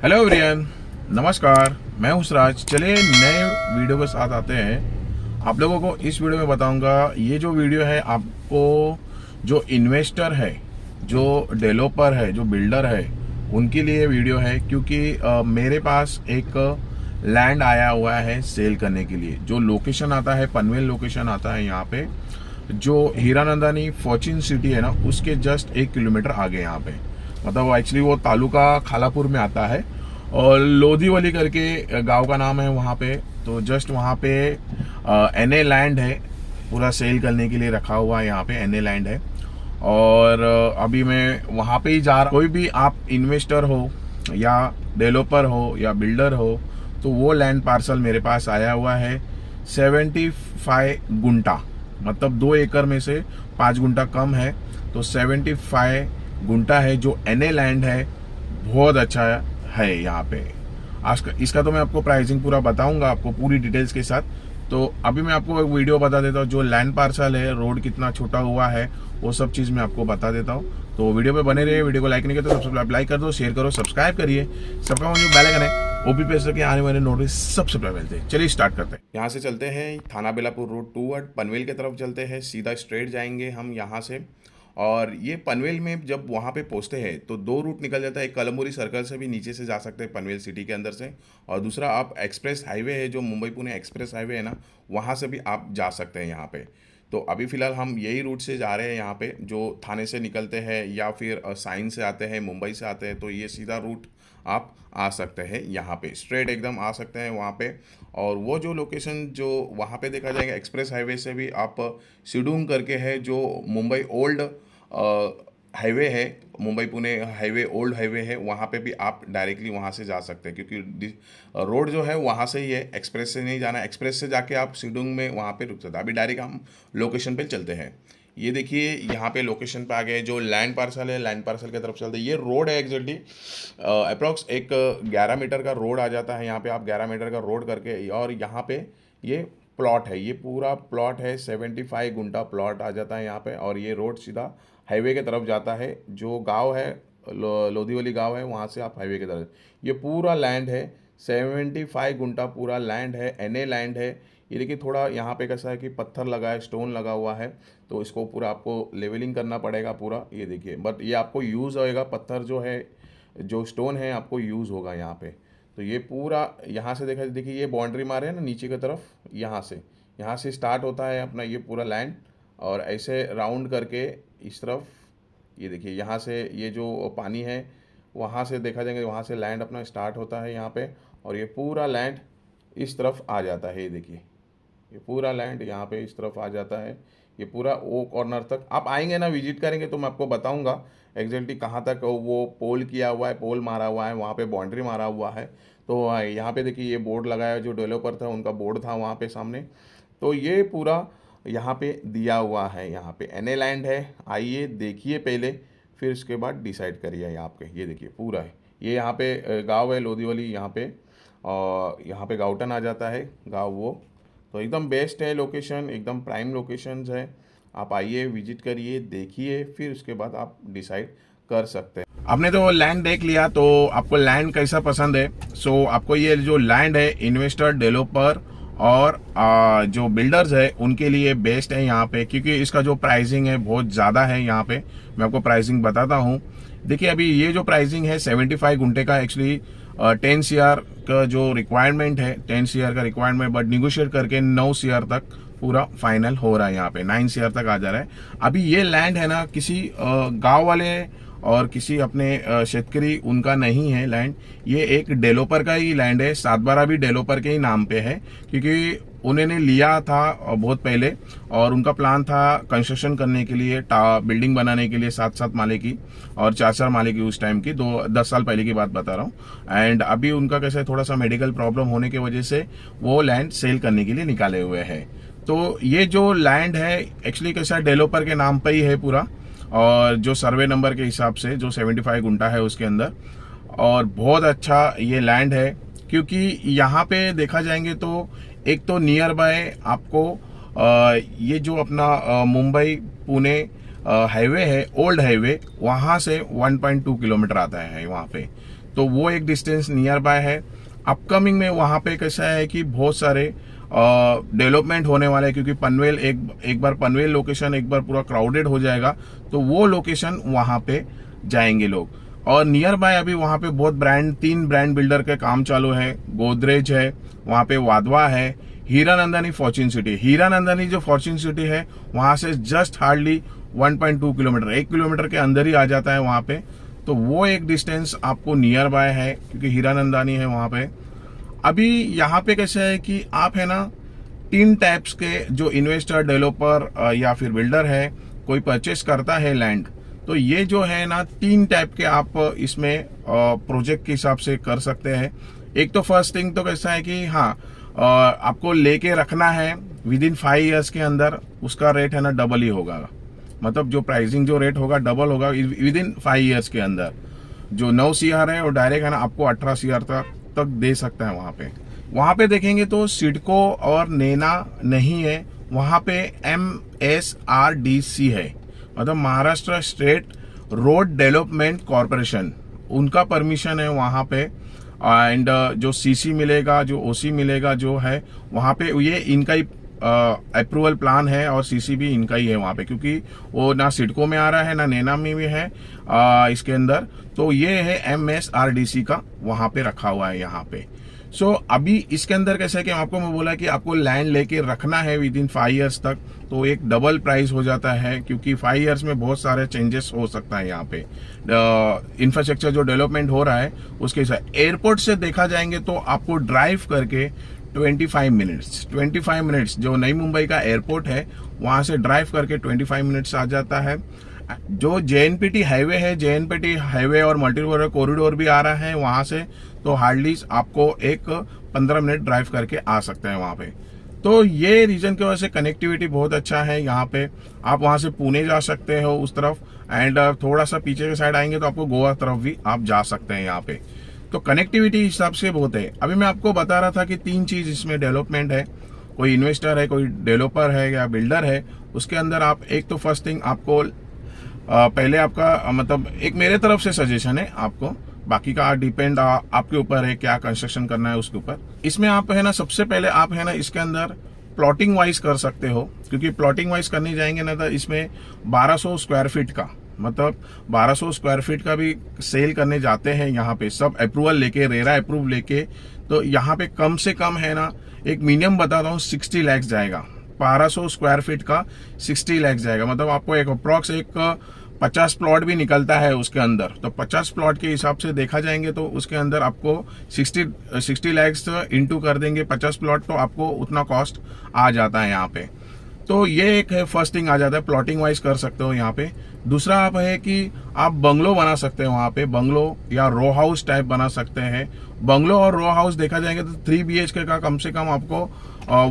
Hello everyone, नमस्कार। मैं हूं सुराज। चलिए नए वीडियो के साथ आते हैं। आप लोगों को इस वीडियो में बताऊंगा, ये जो वीडियो है आपको जो इन्वेस्टर है, जो डेवलपर है, जो बिल्डर है, उनके लिए वीडियो है। क्योंकि मेरे पास एक लैंड आया हुआ है सेल करने के लिए। जो लोकेशन आता है, पनवेल लोकेशन आता है यहाँ पे। जो हीरानंदानी फॉर्च्यून सिटी है ना, उसके जस्ट 1 किलोमीटर आगे यहाँ पे, मतलब एक्चुअली वो तालुका खालापुर में आता है और लोधीवली करके गांव का नाम है वहाँ पे। तो जस्ट वहाँ पे एनए लैंड है, पूरा सेल करने के लिए रखा हुआ है। यहाँ पे एनए लैंड है और अभी मैं वहाँ पे ही जा रहा। कोई भी आप इन्वेस्टर हो या डेवलपर हो या बिल्डर हो, तो वो लैंड पार्सल मेरे पास आया हुआ है 75 गुंटा, मतलब 2 एकड़ में से 5 गुंटा कम है। तो 75 गुंटा है जो एनए लैंड है, बहुत अच्छा है यहाँ पे। आज का इसका तो मैं आपको प्राइसिंग पूरा बताऊंगा, आपको पूरी डिटेल्स के साथ। तो अभी मैं आपको एक वीडियो बता देता हूँ, जो लैंड पार्सल है, रोड कितना छोटा हुआ है, वो सब चीज़ मैं आपको बता देता हूँ। तो वीडियो पे बने रहिए। वीडियो को लाइक नहीं करते तो सबसे लाइक कर दो, शेयर करो, सब्सक्राइब करिए। सबका जो बेल आइकन है ओपी पे सके आने वाले नोटिस सबसे पहले मिलते हैं। चलिए स्टार्ट करते हैं। यहाँ से चलते हैं थाना बेलापुर रोड टूवर्ड पनवेल की तरफ चलते हैं, सीधा स्ट्रेट जाएंगे हम यहाँ से। और ये पनवेल में जब वहाँ पे पहुँचते हैं तो 2 रूट निकल जाता है। एक कलमपुरी सर्कल से भी नीचे से जा सकते हैं पनवेल सिटी के अंदर से, और दूसरा आप एक्सप्रेस हाईवे है, जो मुंबई पुणे एक्सप्रेस हाईवे है ना, वहाँ से भी आप जा सकते हैं यहाँ पे। तो अभी फ़िलहाल हम यही रूट से जा रहे हैं यहाँ पे, जो थाने से निकलते हैं या फिर साइन से आते हैं, मुंबई से आते हैं, तो ये सीधा रूट आप आ सकते हैं यहाँ पे, स्ट्रेट एकदम आ सकते हैं वहाँ पे। और वो जो लोकेशन जो वहाँ पे देखा जाएगा, एक्सप्रेस हाईवे से भी आप सिडूंग करके है, जो मुंबई ओल्ड हाईवे है, Mumbai Pune highway old highway है, वहाँ पे भी आप डायरेक्टली वहाँ से जा सकते हैं। क्योंकि रोड जो है वहाँ से ही है, एक्सप्रेस से नहीं जाना। एक्सप्रेस से जाके आप सिडूंग में वहाँ पे रुक सकते हैं। अभी डायरेक्ट हम लोकेशन पे चलते हैं। ये देखिए यहाँ पे लोकेशन पे आ गए। जो लैंड पार्सल है, लैंड पार्सल की तरफ चलते हैं। ये रोड है एग्जैक्टली अप्रॉक्स एक 11 मीटर का रोड आ जाता है यहाँ पे। आप 11 मीटर का रोड करके, और यहाँ पे ये प्लॉट है, ये पूरा प्लॉट है, 75 गुंटा प्लॉट आ जाता है यहाँ पे। और ये रोड सीधा हाईवे की तरफ जाता है। जो गांव है, लोधीवली गांव है, वहाँ से आप हाईवे की तरफ। ये पूरा लैंड है, 75 गुंटा पूरा लैंड है, एनए लैंड है। ये देखिए थोड़ा यहाँ पे कैसा है कि पत्थर लगा है, स्टोन लगा हुआ है, तो इसको पूरा आपको लेवलिंग करना पड़ेगा पूरा। ये देखिए, बट ये आपको यूज़ होएगा, पत्थर जो है, जो स्टोन है, आपको यूज़ होगा यहाँ पे। तो ये पूरा यहाँ से देखा, देखिए ये बाउंड्री मारे है ना नीचे की तरफ, यहाँ से स्टार्ट होता है अपना ये पूरा लैंड, और ऐसे राउंड करके इस तरफ। ये देखिए यहाँ से ये जो पानी है, वहाँ से देखा जाएगा, वहाँ से लैंड अपना स्टार्ट होता है यहाँ पे, और ये पूरा लैंड इस तरफ आ जाता है। ये देखिए ये पूरा लैंड यहाँ पे इस तरफ आ जाता है। ये पूरा वो कॉर्नर तक आप आएंगे ना, विजिट करेंगे, तो मैं आपको बताऊंगा एग्जैक्टली कहाँ तक वो पोल किया हुआ है, पोल मारा हुआ है, वहाँ पे बाउंड्री मारा हुआ है। तो यहाँ पे देखिए ये बोर्ड लगाया, जो डेवलपर था उनका बोर्ड था वहाँ पे सामने। तो ये पूरा यहाँ पे दिया हुआ है, यहाँ पे एनए लैंड है। आइए देखिए पहले, फिर उसके बाद डिसाइड करिए। यहाँ पे ये देखिए पूरा है, ये यहाँ पे गांव है लोधीवली यहाँ पे, और यहाँ पे गाउटन आ जाता है गांव वो। तो एकदम बेस्ट है लोकेशन, एकदम प्राइम लोकेशंस है। आप आइए, विजिट करिए, देखिए, फिर उसके बाद आप डिसाइड कर सकते हैं। आपने तो लैंड देख लिया, तो आपको लैंड कैसा पसंद है? सो आपको ये जो लैंड है, इन्वेस्टर, डेवलपर और जो बिल्डर्स है, उनके लिए बेस्ट है यहाँ पे। क्योंकि इसका जो प्राइसिंग है बहुत ज़्यादा है यहाँ पे। मैं आपको प्राइसिंग बताता हूँ। देखिए अभी ये जो प्राइसिंग है 75 गुंटे का, एक्चुअली 10 CR का जो रिक्वायरमेंट है, 10 CR का रिक्वायरमेंट, बट निगोशिएट करके 9 CR तक पूरा फाइनल हो रहा है। यहाँ पे 9 CR तक आ जा रहा है। अभी ये लैंड है ना, किसी गांव वाले और किसी अपने शेतकरी उनका नहीं है लैंड। ये एक डेवलपर का ही लैंड है, 7/12 भी डेवलपर के ही नाम पे है। क्योंकि उन्होंने लिया था बहुत पहले, और उनका प्लान था कंस्ट्रक्शन करने के लिए, बिल्डिंग बनाने के लिए 7-7 माले की और 4-4 माले की उस टाइम की, 10 साल पहले की बात बता रहा हूँ। एंड अभी उनका कैसे थोड़ा सा मेडिकल प्रॉब्लम होने की वजह से वो लैंड सेल करने के लिए निकाले हुए हैं। तो ये जो लैंड है एक्चुअली कैसा डेवलपर के नाम पर ही है पूरा, और जो सर्वे नंबर के हिसाब से जो 75 गुंटा है उसके अंदर। और बहुत अच्छा ये लैंड है, क्योंकि यहाँ पे देखा जाएंगे तो एक तो नियर बाय आपको ये जो अपना मुंबई पुणे हाईवे है, ओल्ड हाईवे, वहाँ से 1.2 किलोमीटर आता है वहाँ पे। तो वो एक डिस्टेंस नियर बाय है। अपकमिंग में वहाँ पे कैसा है कि बहुत सारे डेवलपमेंट होने वाला है, क्योंकि पनवेल एक बार पनवेल लोकेशन एक बार पूरा क्राउडेड हो जाएगा, तो वो लोकेशन वहाँ पे जाएंगे लोग। और नियर बाय अभी वहाँ पे बहुत 3 ब्रांड बिल्डर के काम चालू है। गोदरेज है, वहाँ पे वाधवा है, हीरानंदानी फॉर्च्यून सिटी। हीरानंदानी जो फॉर्च्यून सिटी है वहाँ से जस्ट हार्डली 1.2 किलोमीटर, 1 किलोमीटर के अंदर ही आ जाता है वहाँ पे। तो वो एक डिस्टेंस आपको नियर बाय है, क्योंकि हीरानंदानी है वहाँ पे। अभी यहाँ पे कैसा है कि आप है ना 3 टाइप्स के जो इन्वेस्टर, डेवलपर या फिर बिल्डर है, कोई परचेस करता है लैंड, तो ये जो है ना 3 टाइप के आप इसमें प्रोजेक्ट के हिसाब से कर सकते हैं। एक तो फर्स्ट थिंग तो कैसा है कि हाँ, आपको लेके रखना है विद इन 5 ईयर्स के अंदर, उसका रेट है ना डबल ही होगा। मतलब जो प्राइसिंग जो रेट होगा डबल होगा विद इन 5 ईयर्स के अंदर। जो 9 CR है और डायरेक्ट है ना आपको 18 CR तक दे सकता है वहाँ पे देखेंगे तो सिडको और नैना नहीं है, वहाँ पे MSRDC है, मतलब Maharashtra state road development corporation, उनका परमिशन है वहाँ पे। एंड जो CC मिलेगा, जो OC मिलेगा जो है वहाँ पे, ये इनका ही अप्रूवल प्लान है और CC भी इनका ही है वहाँ पे, क्योंकि वो ना सिडको में आ रहा है ना नैना में भी है इसके अंदर। तो ये है MSRDC का वहाँ पे रखा हुआ है यहाँ पे। सो अभी इसके अंदर कैसा है कि आपको मैं बोला कि आपको लैंड लेके रखना है विद इन 5 ईयर्स तक, तो एक डबल प्राइस हो जाता है, क्योंकि 5 ईयर्स में बहुत सारे चेंजेस हो सकता है यहाँ पे। इंफ्रास्ट्रक्चर जो डेवलपमेंट हो रहा है उसके हिसाब। एयरपोर्ट से देखा जाएंगे तो आपको ड्राइव करके 25 मिनट्स जो नई मुंबई का एयरपोर्ट है वहां से ड्राइव करके 25 मिनट्स आ जाता है। जो JNPT हाईवे है, JNPT हाईवे और मल्टी कॉरिडोर भी आ रहा है वहां से, तो हार्डली आपको एक 15 मिनट ड्राइव करके आ सकते हैं वहां पे। तो ये रीजन की वजह से कनेक्टिविटी बहुत अच्छा है यहाँ पे। आप वहां से पुणे जा सकते हो उस तरफ, एंड थोड़ा सा पीछे के साइड आएंगे तो आपको गोवा तरफ भी आप जा सकते हैं यहाँ पे। तो कनेक्टिविटी हिसाब से बहुत है। अभी मैं आपको बता रहा था कि 3 चीज इसमें डेवलपमेंट है। कोई इन्वेस्टर है, कोई डेवलपर है या बिल्डर है, उसके अंदर आप एक तो फर्स्ट थिंग आपको पहले आपका मतलब एक मेरे तरफ से सजेशन है आपको, बाकी का डिपेंड आपके ऊपर है क्या कंस्ट्रक्शन करना है उसके ऊपर। इसमें आप है ना सबसे पहले आप है ना इसके अंदर प्लॉटिंग वाइज कर सकते हो, क्योंकि प्लॉटिंग वाइज करने जाएंगे ना तो इसमें 1200 स्क्वायर फीट का, मतलब 1200 स्क्वायर फीट का भी सेल करने जाते हैं यहाँ पे, सब अप्रूवल लेके, रेरा अप्रूव लेके। तो यहाँ पे कम से कम है ना एक मिनिमम बताता हूँ 60 लाख जाएगा। 1200 स्क्वायर फीट का 60 लाख जाएगा, मतलब आपको एक अप्रॉक्स एक 50 प्लॉट भी निकलता है उसके अंदर। तो 50 प्लॉट के हिसाब से देखा जाएंगे तो उसके अंदर आपको 60 लाख इंटू कर देंगे 50 प्लॉट, तो आपको उतना कॉस्ट आ जाता है यहाँ पे। तो ये एक है फर्स्ट थिंग आ जाता है, प्लॉटिंग वाइज कर सकते हो यहाँ पे। दूसरा आप है कि आप बंगलो बना सकते हो वहाँ पे, बंगलो या रो हाउस टाइप बना सकते हैं। बंगलो और रो हाउस देखा जाएंगे तो 3 BHK का कम से कम आपको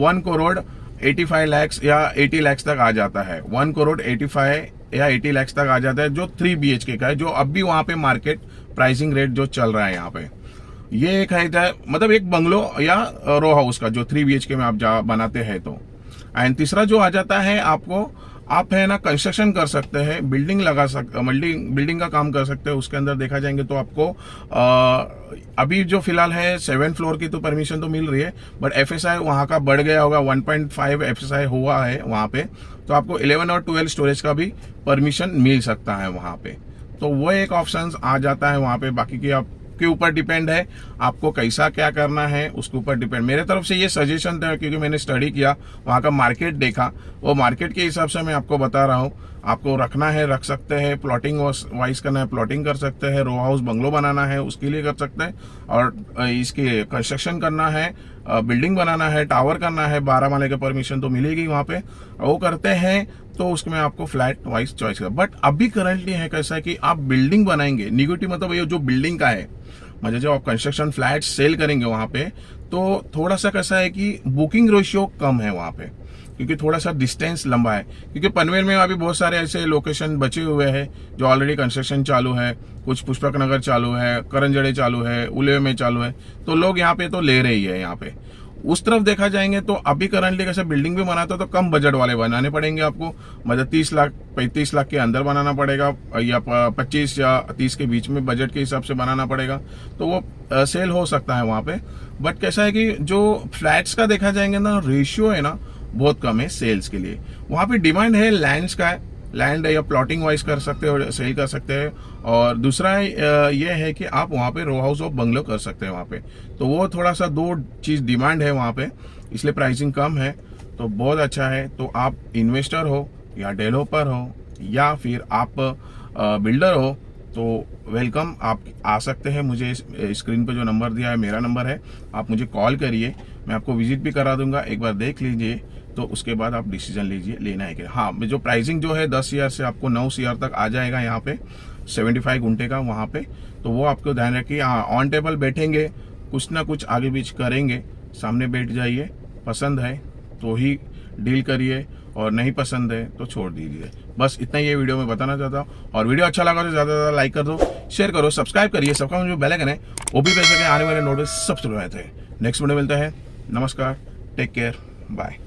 1 करोड़ 85 लाख या 80 लाख तक आ जाता है। 1 करोड़ 85 या 80 लाख तक आ जाता है जो 3 BHK का है, जो अब भी वहाँ पे मार्केट प्राइसिंग रेट जो चल रहा है यहाँ पे। ये एक है मतलब एक बंगलो या रो हाउस का जो 3 BHK में आप बनाते हैं तो। एंड तीसरा जो आ जाता है आपको, आप है ना कंस्ट्रक्शन कर सकते हैं, बिल्डिंग लगा सकते, बिल्डिंग का काम कर सकते हैं। उसके अंदर देखा जाएंगे तो आपको अभी जो फिलहाल है 7 फ्लोर की तो परमिशन तो मिल रही है, बट FSI वहां का बढ़ गया होगा, 1.5 FSI हुआ है वहां पे, तो आपको 11 और 12 स्टोरेज का भी परमिशन मिल सकता है वहां पे। तो वो एक ऑप्शन आ जाता है वहां पे। बाकी की आपके ऊपर डिपेंड है आपको कैसा क्या करना है, उसके ऊपर डिपेंड। मेरे तरफ से ये सजेशन था क्योंकि मैंने स्टडी किया, वहां का मार्केट देखा, वो मार्केट के हिसाब से मैं आपको बता रहा हूँ। आपको रखना है रख सकते हैं, प्लॉटिंग वाइज करना है प्लॉटिंग कर सकते हैं, रो हाउस बंगलो बनाना है उसके लिए कर सकते हैं, और इसके कंस्ट्रक्शन करना है, बिल्डिंग बनाना है, टावर करना है, 12 माले का परमिशन तो मिलेगी वहां पे, वो करते हैं तो उसमें आपको फ्लैट वाइज चॉइस कर। बट अभी करंटली है कैसा है कि आप बिल्डिंग बनाएंगे, निगेटिव मतलब ये जो बिल्डिंग का है, मतलब जब आप कंस्ट्रक्शन फ्लैट सेल करेंगे वहां पे, तो थोड़ा सा कैसा है कि बुकिंग रेशियो कम है वहां पे, क्योंकि थोड़ा सा डिस्टेंस लंबा है। क्योंकि पनवेल में अभी बहुत सारे ऐसे लोकेशन बचे हुए हैं जो ऑलरेडी कंस्ट्रक्शन चालू है, कुछ पुष्पक नगर चालू है, करंजड़े चालू है, उले में चालू है, तो लोग यहाँ पे तो ले रही है यहाँ पे। उस तरफ देखा जाएंगे तो अभी करंटली कैसे बिल्डिंग भी बनाता तो कम बजट वाले बनाने पड़ेंगे आपको, मतलब 30 लाख 35 लाख के अंदर बनाना पड़ेगा या 25 या 30 के बीच में बजट के हिसाब से बनाना पड़ेगा, तो वो सेल हो सकता है वहां पे। बट कैसा है कि जो फ्लैट्स का देखा जाएंगे ना, रेशियो है ना बहुत कम है सेल्स के लिए। वहां पे डिमांड है लैंड्स का, लैंड या प्लॉटिंग वाइज कर सकते हो, सेल कर सकते हैं। और दूसरा ये है कि आप वहाँ पे रो हाउस और बंगलो कर सकते हैं वहाँ पे, तो वो थोड़ा सा 2 चीज डिमांड है वहाँ पे, इसलिए प्राइसिंग कम है, तो बहुत अच्छा है। तो आप इन्वेस्टर हो या डेवलपर हो या फिर आप बिल्डर हो तो वेलकम, आप आ सकते हैं। मुझे स्क्रीन पे जो नंबर दिया है मेरा नंबर है, आप मुझे कॉल करिए, मैं आपको विजिट भी करा दूंगा, एक बार देख लीजिए, तो उसके बाद आप डिसीजन लीजिए लेना है कि हाँ। जो प्राइसिंग जो है 10 CR से आपको 9 CR तक आ जाएगा यहाँ पे, 75 गुंठे का वहाँ पे, तो वो आपको ध्यान रखिए। हाँ, ऑन टेबल बैठेंगे, कुछ ना कुछ आगे बीच करेंगे, सामने बैठ जाइए, पसंद है तो ही डील करिए और नहीं पसंद है तो छोड़ दीजिए। बस इतना ही ये वीडियो में बताना चाहता हूँ। और वीडियो अच्छा लगा तो ज़्यादा से ज़्यादा लाइक कर दो, शेयर करो, सब्सक्राइब करिए, सबका जो बेल आइकन है वो भी प्रेस करके आने वाले नोटिस सबसे पहले। नेक्स्ट वीडियो मिलता है। नमस्कार, टेक केयर, बाय।